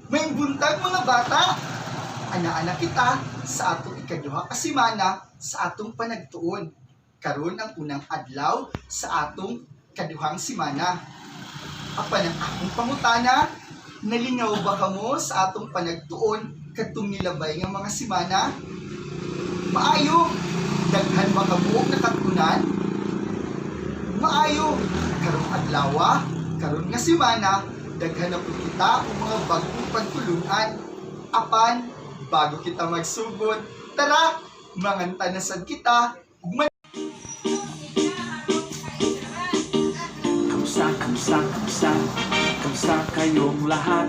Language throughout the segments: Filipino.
May buntag mga bata, ana-ana kita sa atong ikaduha ka semana sa atong panagtuon. Karon ang unang adlaw sa atong kaduhang semana. Apan ang akong pangutana, nalingaw ba kamo sa atong panagtuon kadtong nilabay nga mga semana? Maayo, daghan ba kamo nakatunan? Maayo, karong adlaw, karon nga semana, daghan na po kita o mga bagong pagtulunan. Apan, bago kita magsugod, tara, mangantanasan kita. Kamusta kayong lahat?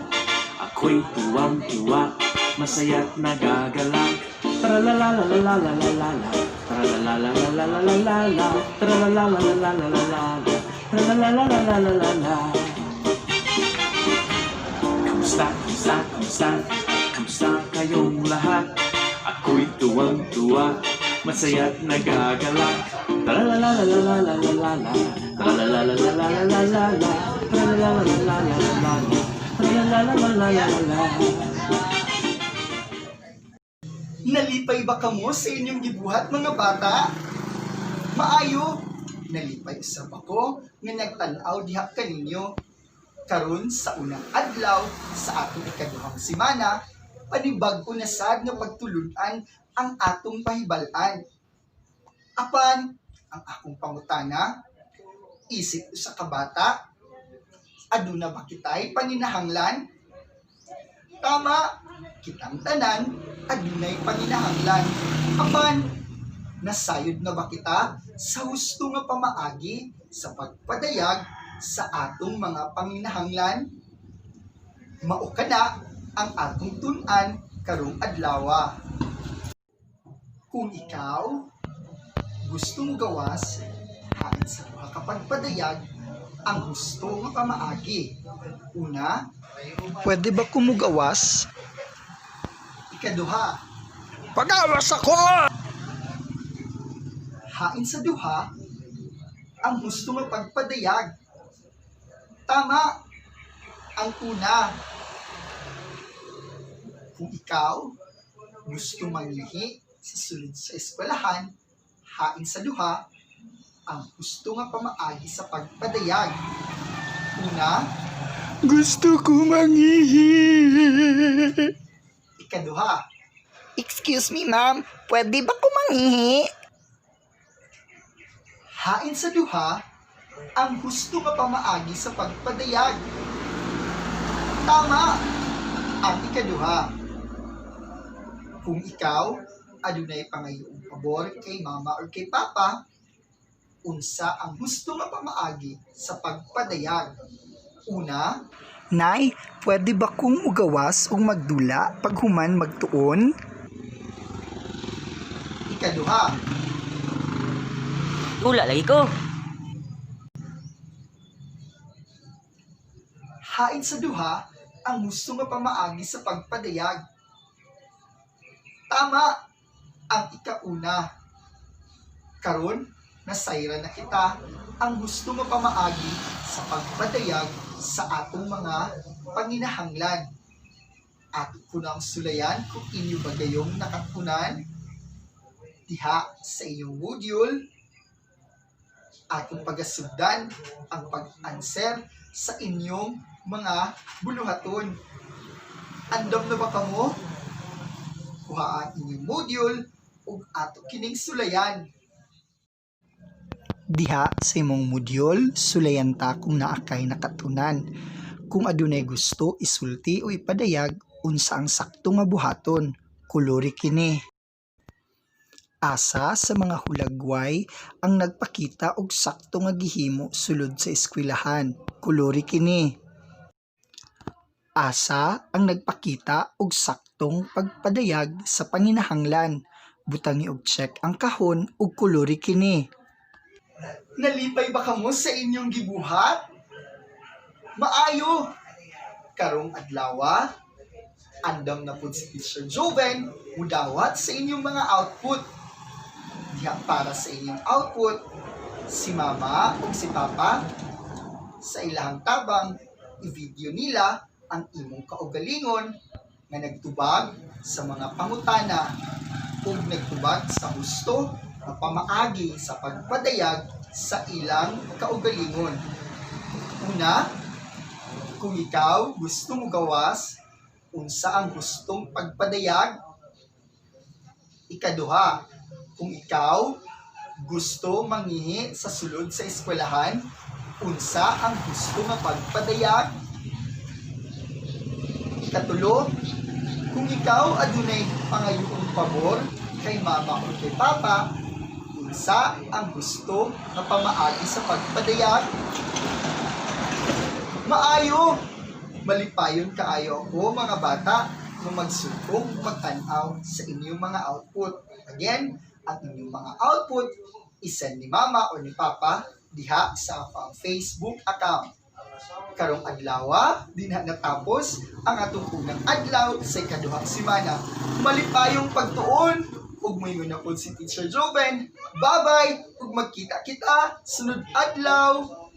Ako'y tuwang-tuwa, masaya't nagagalak. Tralalalalalalala, tralalalalalalala, tralalalalalalala, tralalalalalalala. Kamusta kayong lahat? Ako'y tuwang-tuwa, masaya't nagagalak. Tralalalalalalala, tralalalalalalala, tralalalalalalala, tralalalalalalala. Nalipay ba kamo sa inyong gibuhat mga bata? Maayo, nalipay usab ako nga nagtan-aw diha kaninyo. Karon sa unang adlaw sa atong ikaduhang semana, panibag-o na sad nga pagtulunan ang atong pahibal-an. Apan, ang akong pangutana, isip sa kabata, aduna ba kita'y paninahanglan? Tama, kitang tanan, adunay paninahanglan. Apan, nasayod na ba kita sa husto nga pamaagi sa pagpadayag sa atong mga paminahanglan? Mao kana ang atong tun-an karong adlaw. Kung ikaw gusto mo gawas hain sa mga kapagpadayag ang gusto nga pamaagi. Una, pwede ba kumugawas? Ikaduha, Pagawas ako! hain sa duha ang gusto nga pagpadayag. Tama, ang una. Kung ikaw gusto manglihi sa sulod sa eskwelahan, hain sa duha ang gusto nga pamaagi sa pagpadayag. Una, Gusto ko mangihi. ikaduha. Excuse me, ma'am. Pwede ba kumangihi? Hain sa duha ang gusto nga pamaagi sa pagpadayag. Tama, ang ikaduha. Kung ikaw adunay pangayong pabor kay mama or kay papa, unsa ang gusto nga pamaagi sa pagpadayag? Una, Nay, pwede ba kong ugawas o magdula pag human magtuon? ikaduha. Dula lagi ko. Hain sa duha ang gusto nga pamaagi sa pagpadayag. Tama, ang ikauna. Karon, nasayra na kita ang gusto nga pamaagi sa pagpadayag sa atong mga panginahanglan. Ato ko nang sulayan kung inyo ba gayong nakatunan diha sa inyong module. Atong pagasugdan ang pag-answer sa inyong mga buluhaton. Andam na ba kamo? Kuhaan inyong module ug ato kining sulayan. Diha sa imong module, sulayan ta kung naakay nakatunan. Kung adunay gusto isulti o ipadayag unsa ang sakto nga buhaton, kulori kini. Asa sa mga hulagway ang nagpakita og sakto nga gihimo sulod sa eskwelahan, kulori kini. Asa ang nagpakita og saktong pagpadayag sa panginahanglan, butangi og check ang kahon ug kulori kini. Nalipay ba kamo sa inyong gibuhat? Maayo! Karong adlaw, andam na po si Teacher Joven mudawat sa inyong mga output. Diha para sa inyong output, si Mama o si Papa sa ilahang tabang i-video nila ang imong kaugalingon nga nagtubag sa mga pangutana ug nagtubag sa husto nga pamaagi sa pagpadayag sa ilang kaugalingon. Una, kung ikaw gusto mo gawas unsa ang gustong pagpadayag. Ikaduha, kung ikaw gusto mangihi sa sulod sa eskwelahan, unsa ang gusto nga pagpadayag. Ikatulo, kung ikaw adunay pangayuong pabor kay mama o kay papa, unsa ang gusto nga pamaagi sa pagpadayag. Maayo! Malipayon kaayo ako mga bata kung magsugong magtanaw sa inyong mga output. Again, ang inyong mga output isend ni mama o ni papa diha sa akong Facebook account. Karong adlaw, dinha natapos ang atong unang adlaw sa ikaduhang semana. Malipayong pagtuon ug moingon na po si Teacher Joven. Bye-bye ug magkita kita sunod adlaw.